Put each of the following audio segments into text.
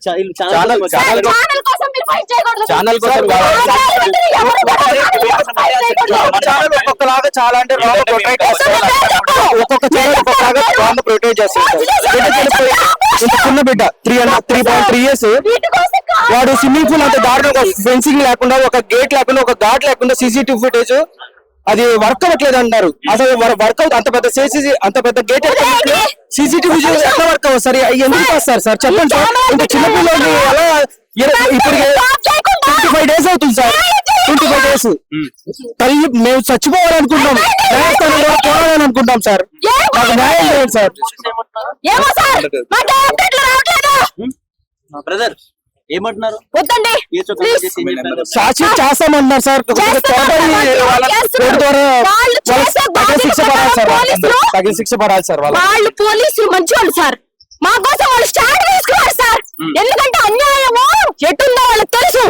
Channel కోసం మీరు fight చేయకూడదు. ఛానల్ కోసం ఒక్కొక్కలాగా చాలా అంటే ఒక్కొక్క ఛానల్ ఒక్కొక్కలాగా రాంగ్ ప్రొటెక్ట్ చేస్తారు. చిన్న బిడ్డ 3.3 years వాడు స్విమ్మింగ్ పూల్ అంత దారుణంగా ఫెన్సింగ్ లేకుండా ఒక గేట్ లేకుండా ఒక గార్డ్ లేకుండా CCTV ఫుటేజ్ అది వర్క్ అవ్వట్లేదు అంటారు. అసలు వర్క్ అవుతుంది అంత పెద్ద గేట్ CCTV ఎట్లా వర్క్ అవ్వదు సార్? ఎందుకు వస్తారు సార్ చెప్పండి సార్. ఇంత చిన్నపిల్లలు ఎలా ఇప్పుడు 25 days అవుతుంది సార్. 25 days తల్లి మేము చచ్చిపోవాలనుకుంటాం, న్యాయస్థానం కూడా పోవాలని అనుకుంటాం సార్. మాకు న్యాయం చేయండి సార్. బ్రదర్ ఏమంటున్నారు? వద్దండి సాక్షి చేస్తామంటున్నారు సార్. తగిన శిక్ష పడాలి సార్. వాళ్ళు పోలీసులు మంచి వాళ్ళు సార్, మా కోసం వాళ్ళు స్టాండ్ తీసుకున్నారు సార్. ఎందుకంటే అన్యాయము ఎటుందో వాళ్ళకి తెలుసు.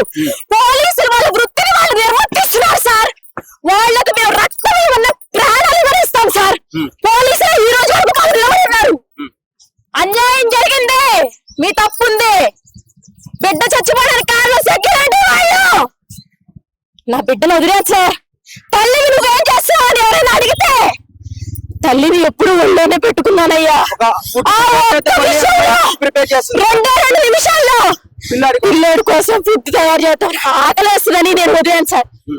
పోలీసులు వాళ్ళ వృత్తిని వాళ్ళు నిర్వర్తిస్తున్నారు సార్. వాళ్ళకి మేము రక్తం ఏమన్నా ప్రాణాలు కూడా ఇస్తాం సార్. పోలీసులు ఈ రోజు వరకు మాకు నిలబడున్నారు. అన్యాయం జరిగింది, మీ తప్పు ఉంది. బిడ్డ చచ్చిపోయిన కారణం సెక్యూరిటీ వాళ్ళు. నా బిడ్డను వదిలేట్లే. తల్లిని నువ్వేం చేస్తావు అని ఎవరైనా అడిగితే తల్లిని ఎప్పుడు ఒళ్ళోనే పెట్టుకున్నానయ్యా. 2 నిమిషాల్లో పిల్లాడి కోసం ఫుడ్ తయారు చేస్తాను. ఆకలేస్తుందని నేను వదిలేను సార్.